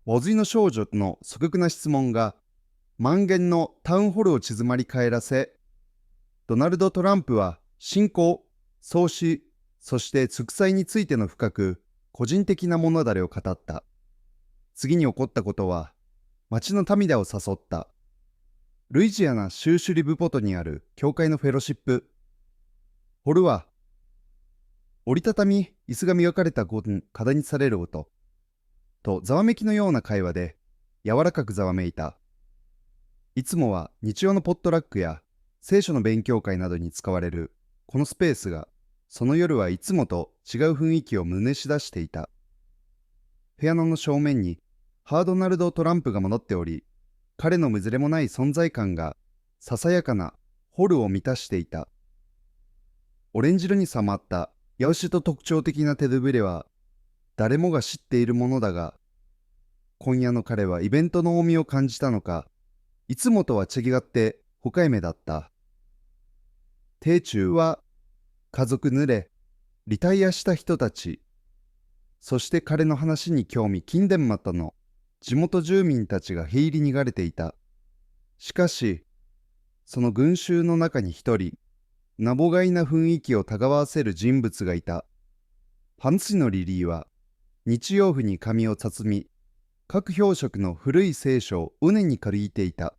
ボズイの少女の素朴な質問が万元のタウンホールを静まり返らせ、ドナルド・トランプは信仰、創始、そして祝祭についての深く個人的な物語を語った。次に起こったことは、町の民を誘った。ルイジアナ州首リブポトにある教会のフェロシップ。ホルは、折りたたみ椅子が磨かれたごにかだにされる音、とざわめきのような会話で柔らかくざわめいた。いつもは日曜のポットラックや聖書の勉強会などに使われるこのスペースが、その夜はいつもと違う雰囲気を胸し出していた。ピアノの正面にハードナルド・トランプが戻っており、彼のむずれもない存在感がささやかなホルを満たしていた。オレンジ色に染まったヤウシと特徴的なテドゥブレは誰もが知っているものだが、今夜の彼はイベントの重みを感じたのか、いつもとは違って深い目だった。艇中は家族濡れ、リタイアした人たち、そして彼の話に興味津々またの地元住民たちがへいりにがれていた。しかし、その群衆の中に一人、なぼがいな雰囲気をたがわせる人物がいた。ハンスのリリーは、日曜日に髪を包み、各表色の古い聖書を畝に借りていた。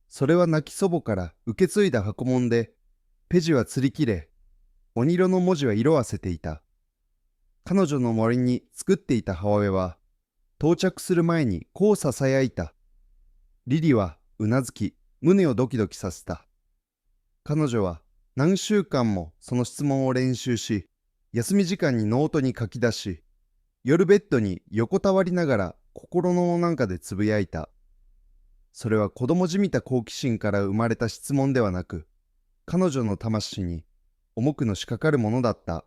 それは亡き祖母から受け継いだ箱物で、ペジは釣り切れ、鬼色の文字は色あせていた。彼女の森に作っていた母親は、到着する前にこうささやいた。リリはうなずき、胸をドキドキさせた。彼女は何週間もその質問を練習し、休み時間にノートに書き出し、夜ベッドに横たわりながら心の中でつぶやいた。それは子供じみた好奇心から生まれた質問ではなく、彼女の魂に重くのしかかるものだった。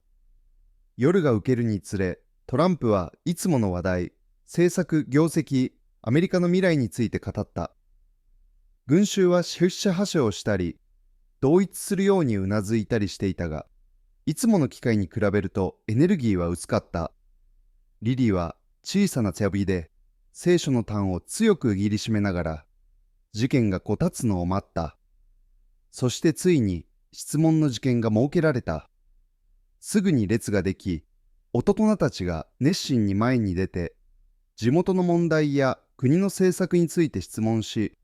夜が更けるにつれ、トランプはいつもの話題、政策、業績、アメリカの未来について語った。群衆は出社破傷をしたり、同一するようにうなずいたりしていたが、いつもの機会に比べるとエネルギーは薄かった。リリーは小さな手指で聖書の端を強く握りしめながら、事件がこたつのを待った。そしてついに質問の時間が設けられた。すぐに列ができ、大人たちが熱心に前に出て、地元の問題や国の政策について質問し、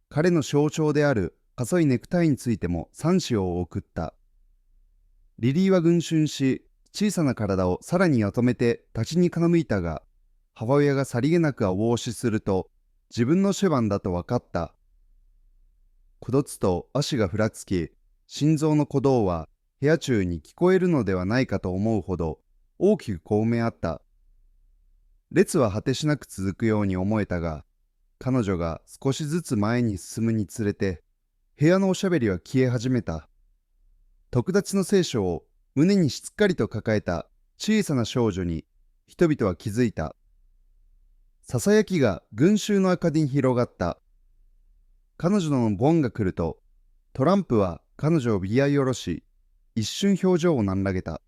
彼の象徴である細いネクタイについても賛詞を送った。リリーは群衆し、小さな体をさらにまとめて立ちに傾いたが、母親がさりげなくお押しすると、自分の手番だと分かった。くどつと足がふらつき、心臓の鼓動は部屋中に聞こえるのではないかと思うほど大きくこうめあった。列は果てしなく続くように思えたが、彼女が少しずつ前に進むにつれて、部屋のおしゃべりは消え始めた。特立の聖書を胸にしっかりと抱えた小さな少女に人々は気づいた。ささやきが群衆の明かりに広がった。彼女のボンが来ると、トランプは彼女をビアい下ろし、一瞬表情をなんらげた。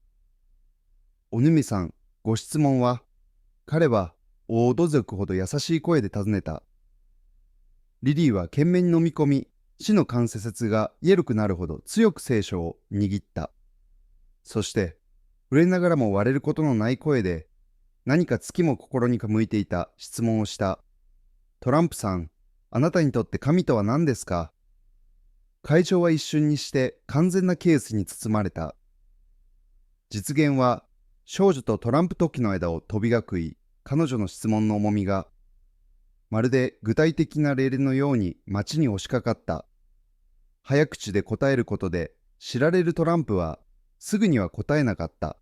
おぬみさん、ご質問は？彼はおどずくほど優しい声で尋ねた。リリーは懸命に飲み込み、死の関節が緩くなるほど強く聖書を握った。そして、触れながらも割れることのない声で、何か月も心に向いていた質問をした。トランプさん、あなたにとって神とは何ですか？会場は一瞬にして完全なケースに包まれた。実現は少女とトランプ突起の間を飛びが食い、彼女の質問の重みが、まるで具体的なレールのように街に押しかかった。早口で答えることで知られるトランプはすぐには答えなかった。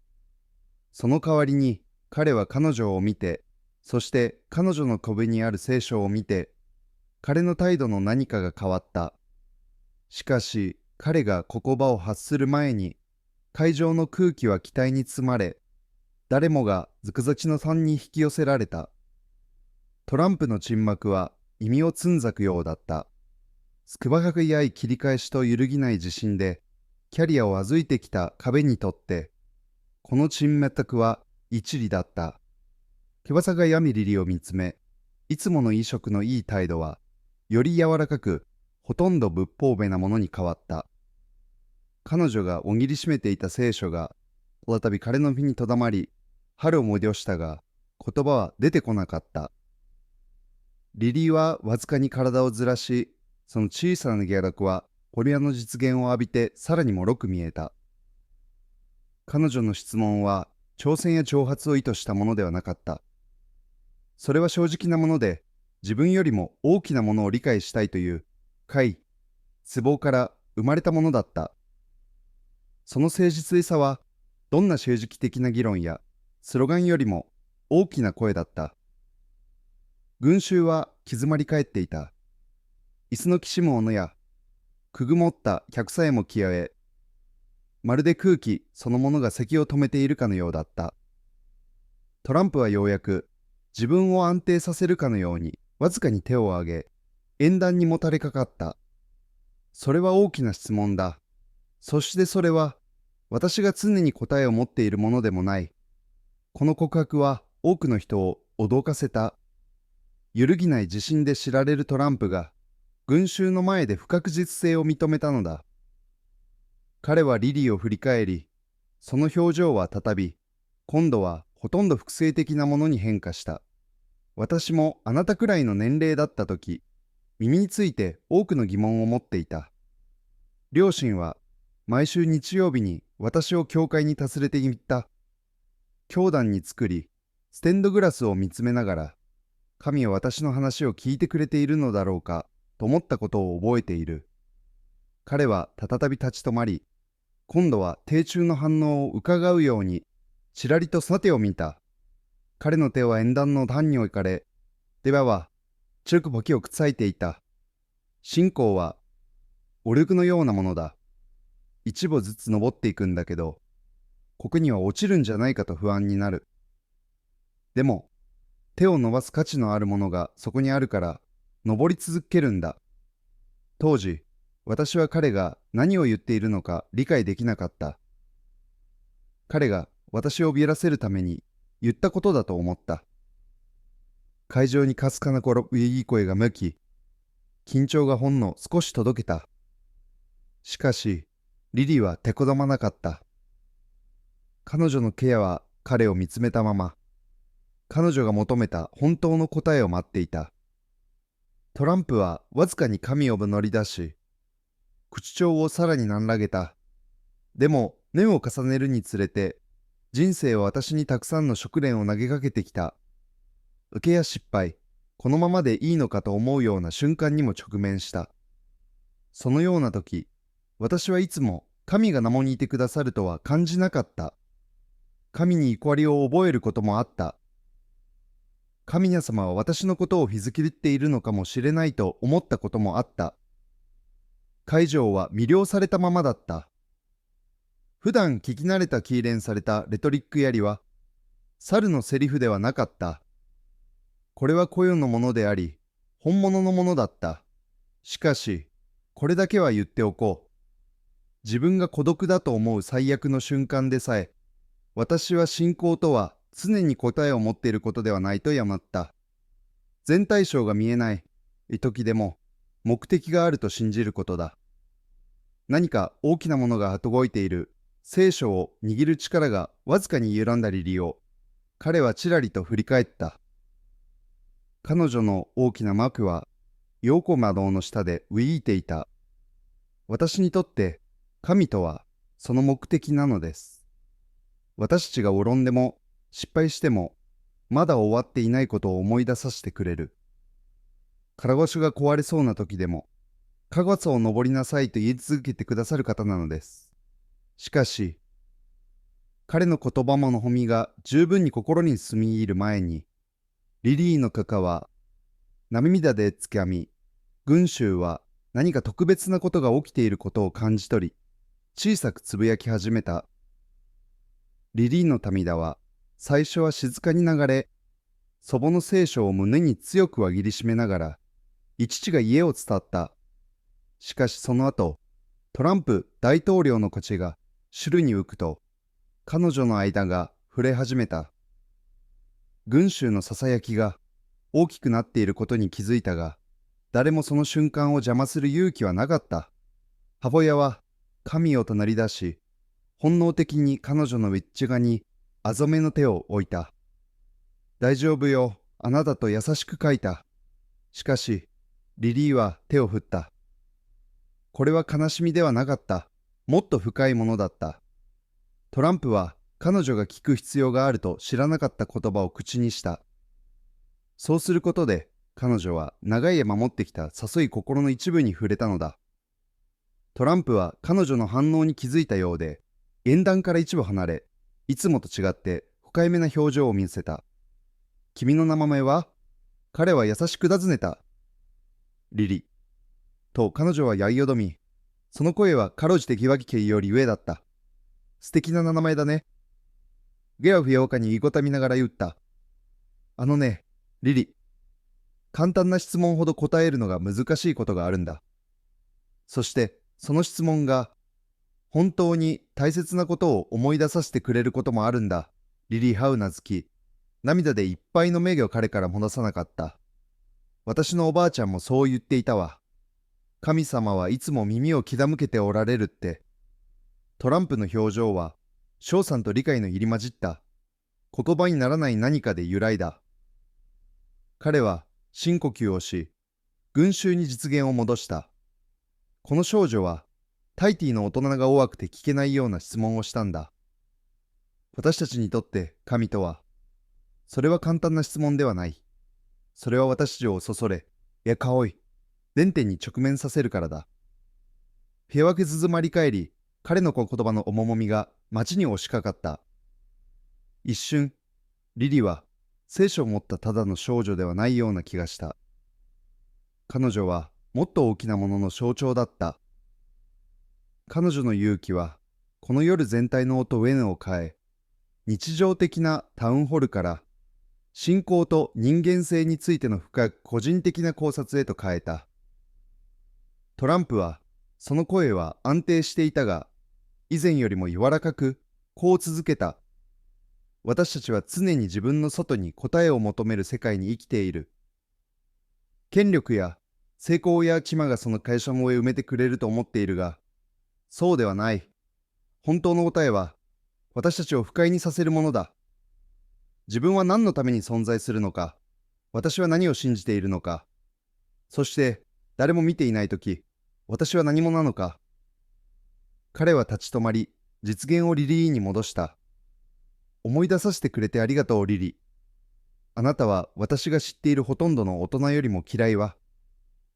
その代わりに彼は彼女を見て、そして彼女の首にある聖書を見て、彼の態度の何かが変わった。しかし彼が言葉を発する前に、会場の空気は期待に包まれ、誰もがずくざちの山に引き寄せられた。トランプの沈黙は意味をつんざくようだった。筑波学やい切り返しと揺るぎない自信で、キャリアを築いてきた壁にとって、この沈黙は一理だった。翼が闇リリを見つめ、いつもの衣食のいい態度は、より柔らかく、ほとんど仏法べなものに変わった。彼女が握りしめていた聖書が、再び彼の身にとどまり、春を戻したが、言葉は出てこなかった。リリーはわずかに体をずらし、その小さな下落は、ポリアの実現を浴びてさらにもろく見えた。彼女の質問は、挑戦や挑発を意図したものではなかった。それは正直なもので、自分よりも大きなものを理解したいという、快、希望から生まれたものだった。その誠実さは、どんな政治的な議論やスロガンよりも大きな声だった。群衆は静まり返っていた。椅子のきしむ者や、くぐもった客さえも消え、まるで空気そのものが咳を止めているかのようだった。トランプはようやく自分を安定させるかのようにわずかに手を挙げ、演壇にもたれかかった。それは大きな質問だ。そしてそれは私が常に答えを持っているものでもない。この告白は多くの人を驚かせた。揺るぎない自信で知られるトランプが群衆の前で不確実性を認めたのだ。彼はリリーを振り返り、その表情は再び、今度はほとんど複製的なものに変化した。私もあなたくらいの年齢だったとき、耳について多くの疑問を持っていた。両親は毎週日曜日に私を教会に訪ねていった。教団に作り、ステンドグラスを見つめながら、神は私の話を聞いてくれているのだろうかと思ったことを覚えている。彼は再び立ち止まり、今度は丁重の反応を伺うように、ちらりとさてを見た。彼の手は演壇の段に置かれ、手羽は中くぼきをくさいていた。信仰は、オルグのようなものだ。一歩ずつ登っていくんだけど、ここには落ちるんじゃないかと不安になる。でも、手を伸ばす価値のあるものがそこにあるから、登り続けるんだ。当時、私は彼が何を言っているのか理解できなかった。彼が私を怯らせるために言ったことだと思った。会場にかすかないい声が向き、緊張がほんの少し届けた。しかし、リリーは手こざまなかった。彼女のケアは彼を見つめたまま、彼女が求めた本当の答えを待っていた。トランプはわずかに髪を乗り出し、口調をさらに難らげた。でも、年を重ねるにつれて、人生は私にたくさんの試練を投げかけてきた。受けや失敗、このままでいいのかと思うような瞬間にも直面した。そのような時、私はいつも神が名もにいてくださるとは感じなかった。神に怒りを覚えることもあった。神様は私のことを日付りっているのかもしれないと思ったこともあった。会場は魅了されたままだった。普段聞き慣れた記練されたレトリックやりは、猿のセリフではなかった。これは雇用のものであり、本物のものだった。しかし、これだけは言っておこう。自分が孤独だと思う最悪の瞬間でさえ、私は信仰とは常に答えを持っていることではないと謝った。全体像が見えない時でも目的があると信じることだ。何か大きなものが動いている。聖書を握る力がわずかに緩んだリリーを、彼はちらりと振り返った。彼女の大きな幕は、横窓の下で浮いていた。私にとって、神とはその目的なのです。私たちが転んでも、失敗しても、まだ終わっていないことを思い出させてくれる。カラゴシが壊れそうな時でも、カゴツを登りなさいと言い続けてくださる方なのです。しかし、彼の言葉ものほみが十分に心に住み入る前に、リリーのカは涙でつかみ、群衆は何か特別なことが起きていることを感じ取り、小さくつぶやき始めた。リリーの涙は最初は静かに流れ、祖母の聖書を胸に強く握りしめながら、父が家を伝った。しかしその後、トランプ大統領の口がシュルに浮くと、彼女の間が触れ始めた。群衆のささやきが大きくなっていることに気づいたが、誰もその瞬間を邪魔する勇気はなかった。母親は神を隣り出し、本能的に彼女の内側にazめの手を置いた。大丈夫よ、あなたと優しく書いた。しかし、リリーは手を振った。これは悲しみではなかった。もっと深いものだった。トランプは彼女が聞く必要があると知らなかった言葉を口にした。そうすることで彼女は長い間持ってきた誘い心の一部に触れたのだ。トランプは彼女の反応に気づいたようで、縁談から一部離れ、いつもと違って深いめな表情を見せた。君の名前は？彼は優しく尋ねた。リリ。と彼女はやいよどみ、その声はかろうじて疑惑系より上だった。素敵な名前だね。ゲラフや丘に言いごたみながら言った。あのね、リリ。簡単な質問ほど答えるのが難しいことがあるんだ。そしてその質問が本当に大切なことを思い出させてくれることもあるんだ。リリーはうなずき、涙でいっぱいの目を彼から戻さなかった。私のおばあちゃんもそう言っていたわ。神様はいつも耳を傾けておられるって。トランプの表情は翔さんと理解の入り混じった言葉にならない何かで揺らいだ。彼は深呼吸をし、群衆に実現を戻した。この少女はタイティの大人が弱くて聞けないような質問をしたんだ。私たちにとって神とは、それは簡単な質問ではない。それは私たちをそそれ、かおい、原点に直面させるからだ。平和け静まり返り、彼の言葉の重みが街に押しかかった。一瞬、リリは聖書を持ったただの少女ではないような気がした。彼女はもっと大きなものの象徴だった。彼女の勇気は、この夜全体の音ウェヌを変え、日常的なタウンホールから、信仰と人間性についての深く個人的な考察へと変えた。トランプは、その声は安定していたが、以前よりも柔らかく、こう続けた。私たちは常に自分の外に答えを求める世界に生きている。権力や成功やキマがその会社も埋めてくれると思っているが、そうではない。本当の答えは、私たちを不快にさせるものだ。自分は何のために存在するのか、私は何を信じているのか、そして誰も見ていないとき、私は何者なのか。彼は立ち止まり、実現をリリーに戻した。思い出させてくれてありがとう、リリー。あなたは私が知っているほとんどの大人よりも嫌いは。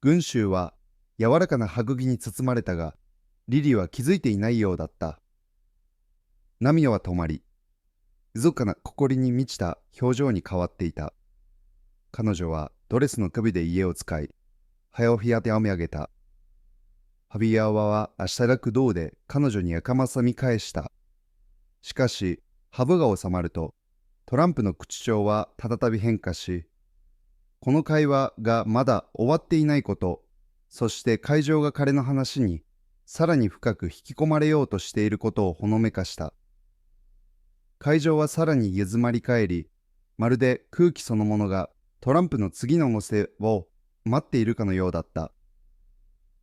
群衆は柔らかな歯茎に包まれたが、リリーは気づいていないようだった。涙は止まり、静かな誇りに満ちた表情に変わっていた。彼女はドレスの首で家を使い、早起きやて編み上げた。ハビアワは明日楽道で彼女にやかまさみ返した。しかし、ハブが収まると、トランプの口調はただたび変化し、この会話がまだ終わっていないこと、そして会場が彼の話にさらに深く引き込まれようとしていることをほのめかした。会場はさらに静まり返り、まるで空気そのものがトランプの次の乗せを待っているかのようだった。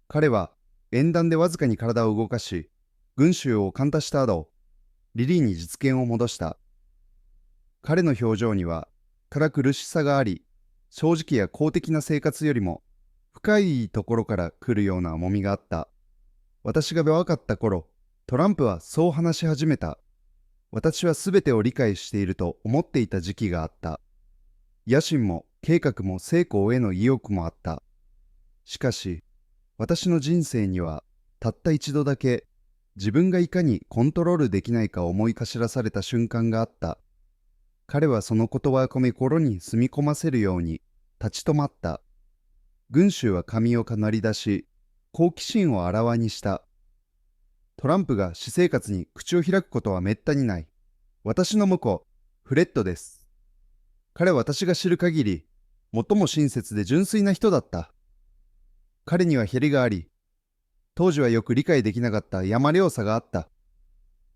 彼は演壇でわずかに体を動かし、群衆をかんたした後、リリーに実現を戻した。彼の表情には辛苦しさがあり、正直や公的な生活よりも深いところから来るような重みがあった。私が若かった頃、トランプはそう話し始めた。私はすべてを理解していると思っていた時期があった。野心も計画も成功への意欲もあった。しかし、私の人生にはたった一度だけ自分がいかにコントロールできないかを思いかしらされた瞬間があった。彼はその言葉を込め心に住み込ませるように立ち止まった。群衆は髪をかなり出し、好奇心をあらわにした。トランプが私生活に口を開くことはめったにない。私の婿、フレッドです。彼は私が知る限り、最も親切で純粋な人だった。彼にはへりがあり、当時はよく理解できなかった山領さがあった。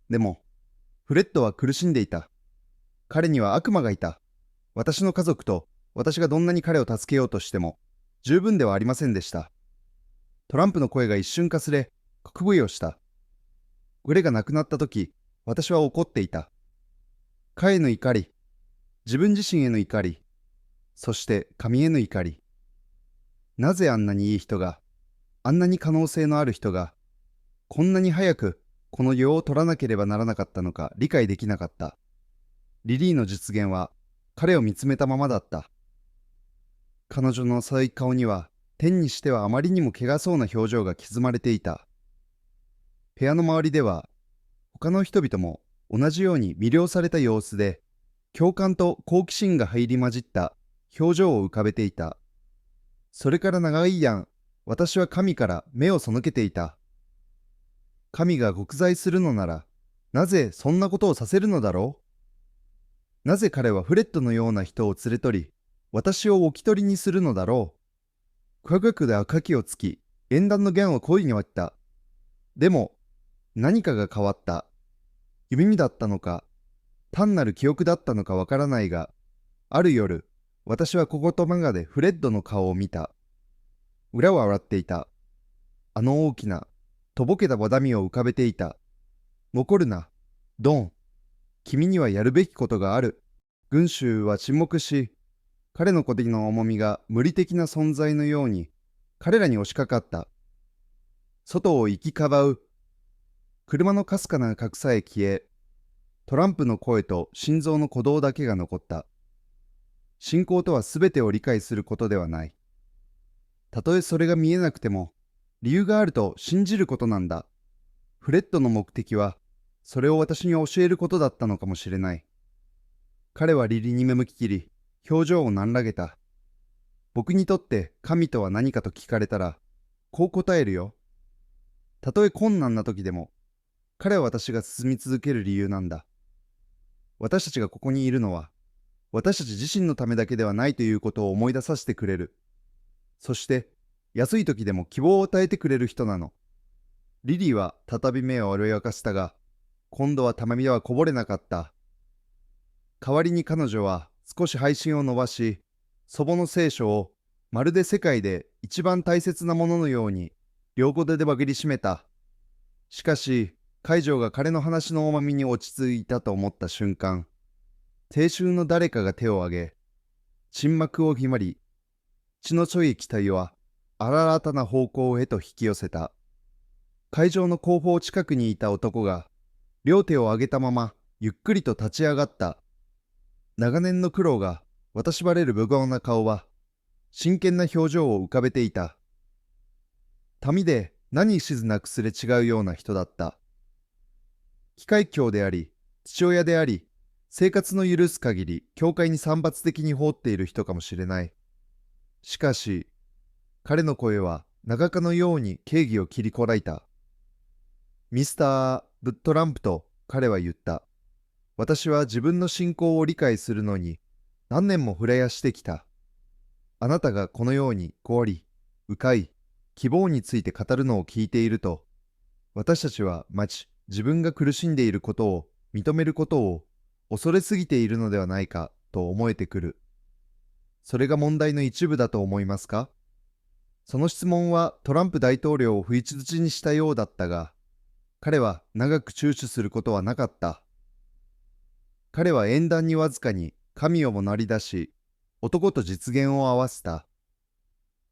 でも、フレッドは苦しんでいた。彼には悪魔がいた。私の家族と私がどんなに彼を助けようとしても、十分ではありませんでした。トランプの声が一瞬かすれ、国笛をした。俺が亡くなった時、私は怒っていた。彼への怒り、自分自身への怒り、そして神への怒り。なぜあんなにいい人が、あんなに可能性のある人が、こんなに早くこの世を取らなければならなかったのか理解できなかった。リリーの実現は彼を見つめたままだった。彼女の浅い顔には天にしてはあまりにも汚そうな表情が刻まれていた。部屋の周りでは他の人々も同じように魅了された様子で、共感と好奇心が入り混じった表情を浮かべていた。それから長い間、私は神から目を背けていた。神が極罪するのなら、なぜそんなことをさせるのだろう。なぜ彼はフレッドのような人を連れ取り、私を置き取りにするのだろう。科学で赤きをつき、縁談の弦を恋に割った。でも、何かが変わった。夢だったのか、単なる記憶だったのかわからないが、ある夜、私はこことまがでフレッドの顔を見た。裏は笑っていた。あの大きな、とぼけたわだみを浮かべていた。残るな、ドン。君にはやるべきことがある。群衆は沈黙し、彼の言葉の重みが無理的な存在のように、彼らに押しかかった。外を行きかばう。車のかすかな角さえ消え、トランプの声と心臓の鼓動だけが残った。信仰とは全てを理解することではない。たとえそれが見えなくても、理由があると信じることなんだ。フレッドの目的は、それを私に教えることだったのかもしれない。彼はリリに目向き切り、表情を何らげた。僕にとって神とは何かと聞かれたら、こう答えるよ。たとえ困難な時でも、彼は私が進み続ける理由なんだ。私たちがここにいるのは、私たち自身のためだけではないということを思い出させてくれる。そして、安い時でも希望を与えてくれる人なの。リリーは再び目を潤かしたが、今度はたまみはこぼれなかった。代わりに彼女は少し配信を伸ばし、祖母の聖書をまるで世界で一番大切なもののように両手で握りしめた。しかし、海城が彼の話の重みに落ち着いたと思った瞬間、亭主の誰かが手を挙げ、沈黙をひまり、血のちょい期待は新たな方向へと引き寄せた。会場の後方近くにいた男が、両手を上げたままゆっくりと立ち上がった。長年の苦労が私ばれる無言な顔は、真剣な表情を浮かべていた。民で何しずなくすれ違うような人だった。機械教であり、父親であり、生活の許す限り教会に散発的に放っている人かもしれない。しかし、彼の声は長かのように敬儀を切りこらえた。ミスター・ブットランプと彼は言った。私は自分の信仰を理解するのに何年も触れやしてきた。あなたがこのように凍り、迂回、希望について語るのを聞いていると、私たちは自分が苦しんでいることを認めることを恐れすぎているのではないかと思えてくる。それが問題の一部だと思いますか？その質問はトランプ大統領を不意打ちにしたようだったが、彼は長く躊躇することはなかった。彼は縁談にわずかに神をもなり出し、男と実現を合わせた。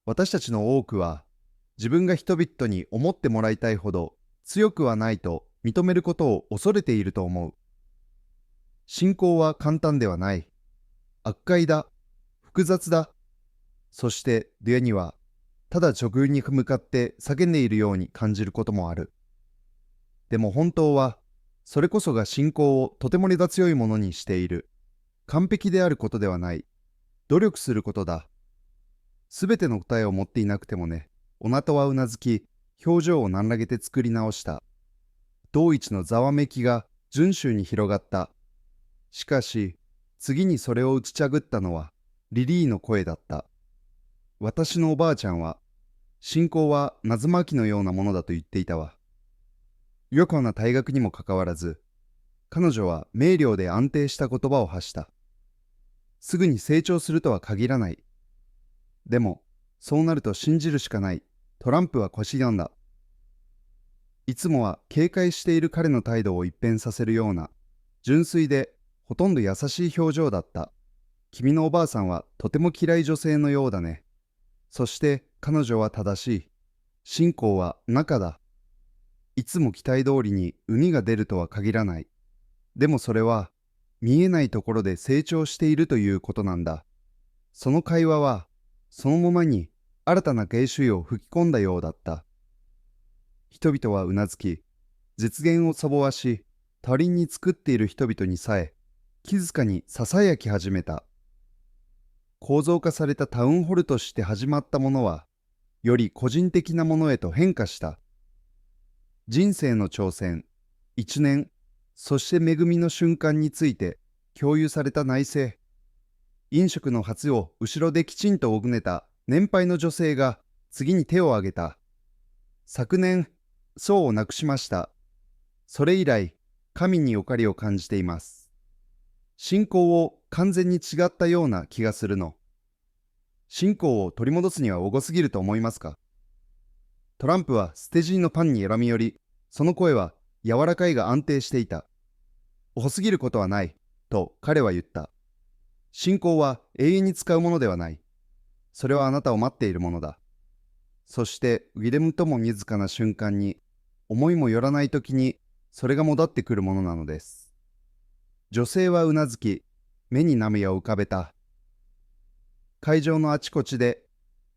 私たちの多くは、自分が人々に思ってもらいたいほど強くはないと認めることを恐れていると思う。信仰は簡単ではない。悪解だ。複雑だ。そして、デュエには、ただ直球に向かって叫んでいるように感じることもある。でも本当は、それこそが信仰をとても根が強いものにしている。完璧であることではない。努力することだ。すべての答えを持っていなくてもね。おなとはうなずき、表情を何らげて作り直した。同一のざわめきが順州に広がった。しかし、次にそれを打ちちゃぐったのは、リリーの声だった。私のおばあちゃんは、信仰は謎巻きのようなものだと言っていたわ。よくな大学にもかかわらず、彼女は明瞭で安定した言葉を発した。すぐに成長するとは限らない。でも、そうなると信じるしかない。トランプは腰なんだ。いつもは警戒している彼の態度を一変させるような、純粋でほとんど優しい表情だった。君のおばあさんはとても嫌い女性のようだね。そして彼女は正しい。信仰は中だ。いつも期待通りに海が出るとは限らない。でもそれは見えないところで成長しているということなんだ。その会話はそのままに新たな芸種を吹き込んだようだった。人々はうなずき、実現をそぼわし、他人に作っている人々にさえ、静かに囁き始めた。構造化されたタウンホルとして始まったものは、より個人的なものへと変化した。人生の挑戦、一年、そして恵みの瞬間について共有された内政。飲食の初を後ろできちんと補ねた年配の女性が次に手を挙げた。昨年、僧を亡くしました。それ以来、神に怒りを感じています。信仰を完全に違ったような気がするの。信仰を取り戻すにはおごすぎると思いますか？トランプは捨て尻のパンに選み寄り、その声は柔らかいが安定していた。多すぎることはない、と彼は言った。信仰は永遠に使うものではない。それはあなたを待っているものだ。そしてウィレムとも静かな瞬間に、思いもよらない時にそれが戻ってくるものなのです。女性はうなずき、目に涙を浮かべた。会場のあちこちで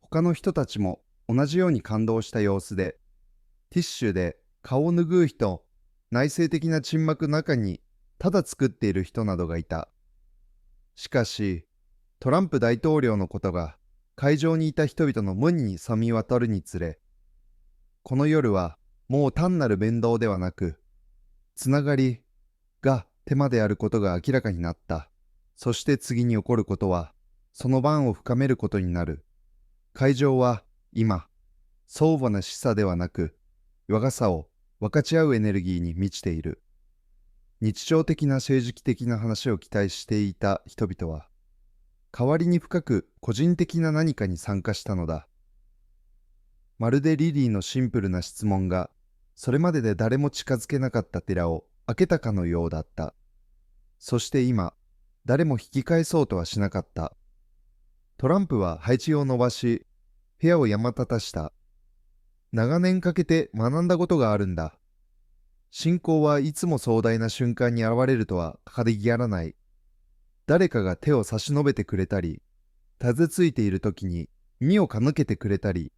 他の人たちも同じように感動した様子で、ティッシュで顔を拭う人、内省的な沈黙の中にただ作っている人などがいた。しかし、トランプ大統領のことが会場にいた人々の無に染み渡るにつれ、この夜はもう単なる面倒ではなく、つながりが手間であることが明らかになった。そして次に起こることは、その番を深めることになる。会場は今、相互な示唆ではなく、我がさを分かち合うエネルギーに満ちている。日常的な政治的な話を期待していた人々は、代わりに深く個人的な何かに参加したのだ。まるでリリーのシンプルな質問が、それまでで誰も近づけなかった寺を開けたかのようだった。そして今、誰も引き返そうとはしなかった。トランプは配置を伸ばし、部屋を山立たした。長年かけて学んだことがあるんだ。信仰はいつも壮大な瞬間に現れるとは限らない。誰かが手を差し伸べてくれたり、たずついている時に身をかぬけてくれたり、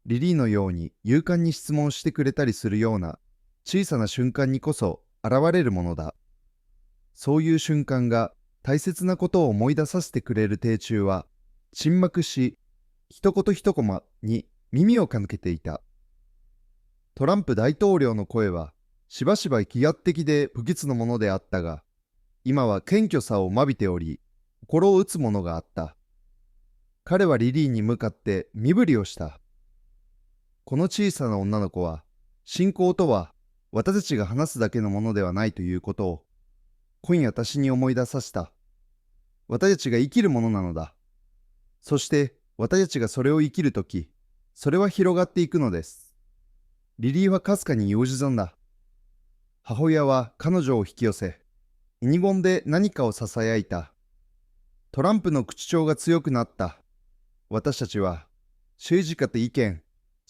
リリーのように勇敢に質問してくれたりするような小さな瞬間にこそ現れるものだ。そういう瞬間が大切なことを思い出させてくれる亭中は、沈黙し、一言一コマに耳をかぬけていた。トランプ大統領の声は、しばしば気圧的で不吉なものであったが、今は謙虚さを間びており、心を打つものがあった。彼はリリーに向かって身振りをした。この小さな女の子は、信仰とは私たちが話すだけのものではないということを、今夜私に思い出させた。私たちが生きるものなのだ。そして私たちがそれを生きるとき、それは広がっていくのです。リリーはかすかに用事んだ。母親は彼女を引き寄せ、意言で何かを囁いた。トランプの口調が強くなった。私たちは、政治家と意見、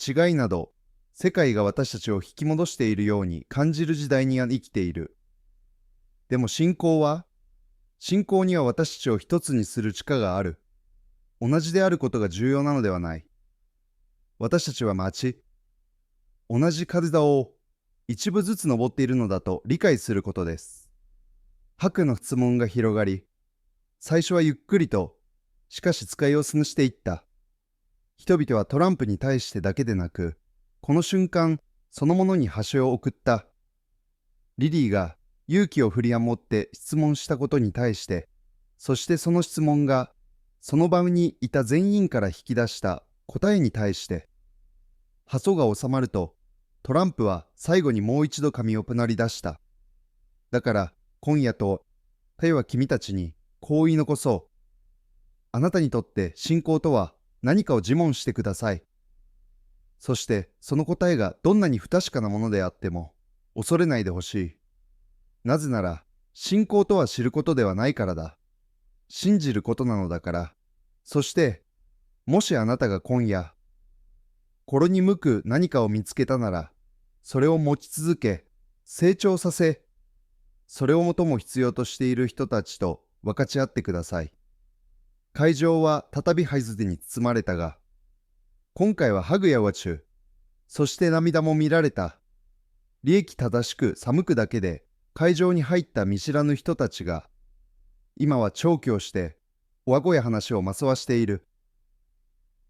違いなど、世界が私たちを引き戻しているように感じる時代に生きている。でも信仰には私たちを一つにする力がある。同じであることが重要なのではない。私たちは同じ階段を一部ずつ登っているのだと理解することです。白の質問が広がり、最初はゆっくりと、しかし使いをすぬしていった。人々はトランプに対してだけでなく、この瞬間そのものに端を送った。リリーが勇気を振り余って質問したことに対して、そしてその質問がその場にいた全員から引き出した答えに対して、ハソが収まると、トランプは最後にもう一度髪をぷなり出した。だから今夜と彼は君たちにこう言い残そう。あなたにとって信仰とは何かを自問してください。そしてその答えがどんなに不確かなものであっても恐れないでほしい。なぜなら信仰とは知ることではないからだ。信じることなのだから。そしてもしあなたが今夜心に向く何かを見つけたなら、それを持ち続け、成長させ、それを最も必要としている人たちと分かち合ってください。会場は再びハイズデに包まれたが、今回はハグやワチュ、そして涙も見られた。利益正しく寒くだけで会場に入った見知らぬ人たちが、今は長期をして、和語や話をまそわしている。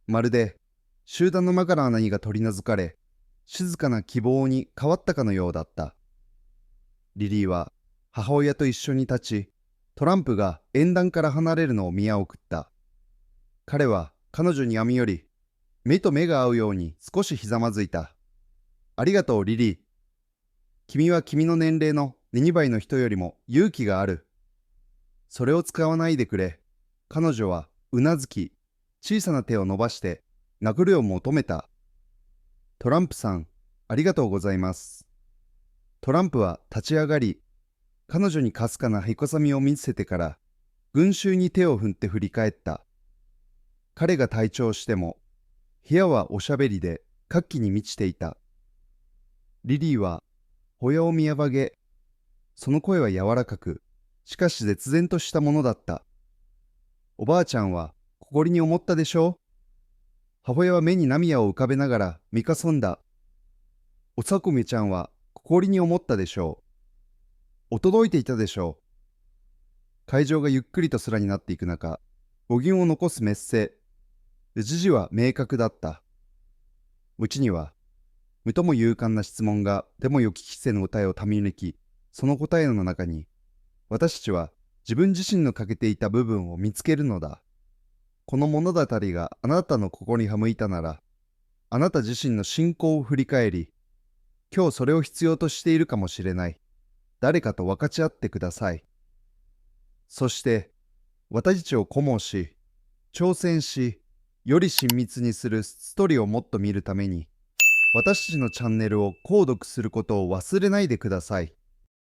まるで、集団の間から何が取り除かれ、静かな希望に変わったかのようだった。リリーは母親と一緒に立ち、トランプが演壇から離れるのを見送った。彼は彼女に歩み寄り、目と目が合うように少しひざまずいた。ありがとう、リリー。君は君の年齢の2倍の人よりも勇気がある。それを使わないでくれ。彼女はうなずき、小さな手を伸ばして殴るを求めた。トランプさん、ありがとうございます。トランプは立ち上がり、彼女にかすかなへこさみを見せてから、群衆に手を振って振り返った。彼が退場しても、部屋はおしゃべりで活気に満ちていた。リリーは、ホヤを見上げ、その声は柔らかく、しかし絶然としたものだった。おばあちゃんは、誇りに思ったでしょう。母親は目に涙を浮かべながら見かそんだ。おさこめちゃんは誇りに思ったでしょう。驚いていたでしょう。会場がゆっくりと空になっていく中、語源を残すメッセ。時事は明確だった。うちには、無とも勇敢な質問がでも予期せぬ答えをたみ抜き、その答えの中に、私たちは自分自身の欠けていた部分を見つけるのだ。この物語があなたの心に向いたなら、あなた自身の信仰を振り返り、今日それを必要としているかもしれない。誰かと分かち合ってください。そして、私たちを顧問し、挑戦し、より親密にするストーリーをもっと見るために、私たちのチャンネルを購読することを忘れないでください。